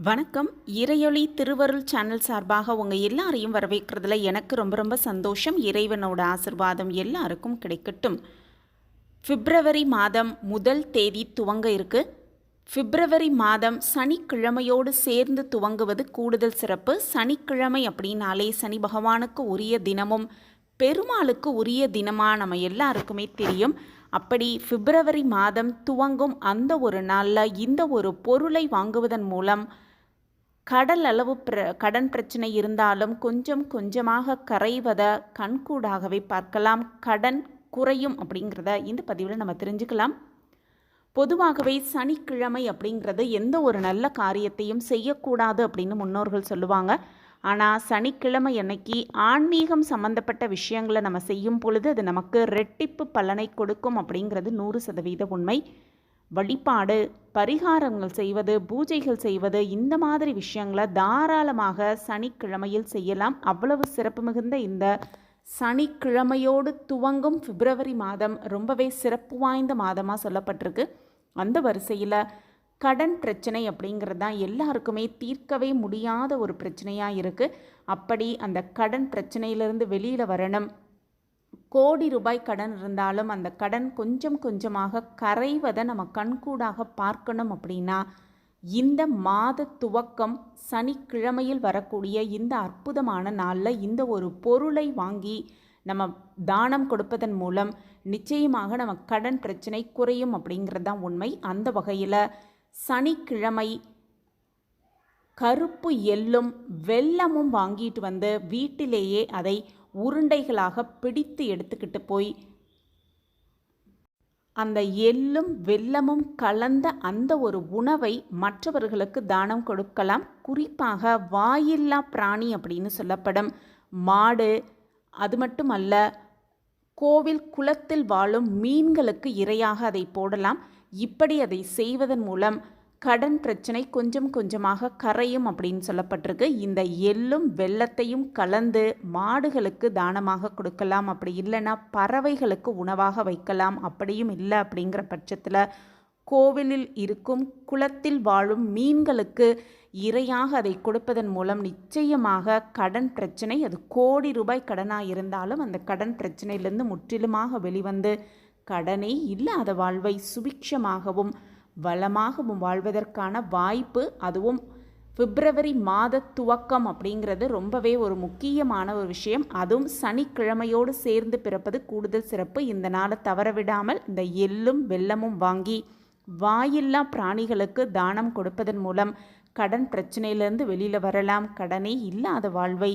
வணக்கம். இறையொளி திருவருள் சேனல் சார்பாக உங்கள் எல்லாரையும் வரவேற்கிறதுல எனக்கு ரொம்ப சந்தோஷம். இறைவனோட ஆசிர்வாதம் எல்லாருக்கும் கிடைக்கட்டும். பிப்ரவரி மாதம் 1 தேதி துவங்க இருக்கு. பிப்ரவரி மாதம் சனிக்கிழமையோடு சேர்ந்து துவங்குவது கூடுதல் சிறப்பு. சனிக்கிழமை அப்படின்னாலே சனி பகவானுக்கு உரிய தினமும் பெருமாளுக்கு உரிய தினமாக நம்ம எல்லாருக்குமே தெரியும். அப்படி பிப்ரவரி மாதம் துவங்கும் அந்த ஒரு நாளில் இந்த ஒரு பொருளை வாங்குவதன் மூலம் கடல் அளவு கடன் பிரச்சனை இருந்தாலும் கொஞ்சம் கொஞ்சமாக கரைவதை கண்கூடாகவே பார்க்கலாம். கடன் குறையும் அப்படிங்கிறத இந்த பதிவில் நம்ம தெரிஞ்சுக்கலாம். பொதுவாகவே சனிக்கிழமை அப்படிங்கிறது எந்த ஒரு நல்ல காரியத்தையும் செய்யக்கூடாது அப்படின்னு முன்னோர்கள் சொல்லுவாங்க. ஆனால் சனிக்கிழமை அன்னைக்கு ஆன்மீகம் சம்பந்தப்பட்ட விஷயங்களை நம்ம செய்யும் பொழுது அது நமக்கு ரெட்டிப்பு பலனை கொடுக்கும் அப்படிங்கிறது 100% உண்மை. வழிபாடு, பரிகாரங்கள் செய்வது, பூஜைகள் செய்வது, இந்த மாதிரி விஷயங்களை தாராளமாக சனிக்கிழமையில் செய்யலாம். அவ்வளவு சிறப்பு மிகுந்த இந்த சனிக்கிழமையோடு துவங்கும் பிப்ரவரி மாதம் ரொம்பவே சிறப்பு வாய்ந்த மாதமாக சொல்லப்பட்டிருக்கு. அந்த வரிசையில் கடன் பிரச்சனை அப்படிங்கிறது தான் எல்லாருக்குமே தீர்க்கவே முடியாத ஒரு பிரச்சனையாக இருக்குது. அப்படி அந்த கடன் பிரச்சனையிலிருந்து வெளியில் வரணும். கோடி ரூபாய் கடன் இருந்தாலும் அந்த கடன் கொஞ்சம் கொஞ்சமாக கரைவதை நம்ம கண்கூடாக பார்க்கணும். அப்படின்னா இந்த மாத துவக்கம் சனிக்கிழமையில் வரக்கூடிய இந்த அற்புதமான நாளில் இந்த ஒரு பொருளை வாங்கி நம்ம தானம் கொடுப்பதன் மூலம் நிச்சயமாக நம்ம கடன் பிரச்சனை குறையும் அப்படிங்கிறது தான் உண்மை. அந்த வகையில் சனிக்கிழமை கருப்பு எள்ளும் வெல்லமும் வாங்கிட்டு வந்து வீட்டிலேயே அதை உருண்டைகளாக பிடித்து எடுத்துக்கிட்டு போய் அந்த எள்ளும் வெல்லமும் கலந்த அந்த ஒரு உணவை மற்றவர்களுக்கு தானம் கொடுக்கலாம். குறிப்பாக வாயில்லா பிராணி அப்படின்னு சொல்லப்படும் மாடு, அது மட்டுமல்ல கோவில் குளத்தில் வாழும் மீன்களுக்கு இரையாக அதை போடலாம். இப்படி அதை செய்வதன் மூலம் கடன் பிரச்சனை கொஞ்சம் கொஞ்சமாக கரையும் அப்படின்னு சொல்லப்பட்டிருக்கு. இந்த எள்ளும் வெல்லத்தையும் கலந்து மாடுகளுக்கு தானமாக கொடுக்கலாம். அப்படி இல்லைன்னா பறவைகளுக்கு உணவாக வைக்கலாம். அப்படியும் இல்லை அப்படிங்கிற பட்சத்தில் கோவிலில் இருக்கும் குளத்தில் வாழும் மீன்களுக்கு இரையாக அதை கொடுப்பதன் மூலம் நிச்சயமாக கடன் பிரச்சனை, அது கோடி ரூபாய் கடனாக இருந்தாலும் அந்த கடன் பிரச்சனையிலிருந்து முற்றிலுமாக வெளிவந்து கடனே இல்லாத வாழ்வை சுபிக்ஷமாகவும் வளமாகவும் வாழ்வதற்கான வாய்ப்பு, அதுவும் பிப்ரவரி மாத துவக்கம் அப்படிங்கிறது ரொம்பவே ஒரு முக்கியமான ஒரு விஷயம். அதுவும் சனிக்கிழமையோடு சேர்ந்து பிறப்பது கூடுதல் சிறப்பு. இந்த நாளை தவறவிடாமல் இந்த எள்ளும் வெல்லமும் வாங்கி வாயில்லா பிராணிகளுக்கு தானம் கொடுப்பதன் மூலம் கடன் பிரச்சனையிலேருந்து வெளியில் வரலாம். கடனே இல்லாத வாழ்வை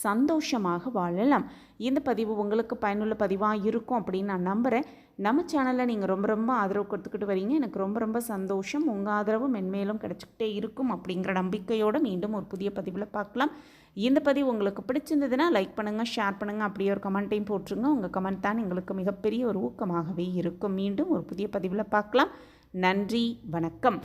சந்தோஷமாக வாழலாம். இந்த பதிவு உங்களுக்கு பயனுள்ள பதிவாக இருக்கும் அப்படின்னு நான் நம்புகிறேன். நம்ம சேனலில் நீங்கள் ரொம்ப ஆதரவு கொடுத்துக்கிட்டு வரீங்க. எனக்கு ரொம்ப சந்தோஷம். உங்கள் ஆதரவு மென்மேலும் கிடச்சிக்கிட்டே இருக்கும் அப்படிங்கிற நம்பிக்கையோடு மீண்டும் ஒரு புதிய பதிவில் பார்க்கலாம். இந்த பதிவு உங்களுக்கு பிடிச்சிருந்ததுன்னா லைக் பண்ணுங்கள், ஷேர் பண்ணுங்கள், அப்படியே ஒரு கமெண்ட்டையும் போட்டுருங்க. உங்கள் கமெண்ட் தான் எங்களுக்கு மிகப்பெரிய ஒரு ஊக்கமாகவே இருக்கும். மீண்டும் ஒரு புதிய பதிவில் பார்க்கலாம். நன்றி, வணக்கம்.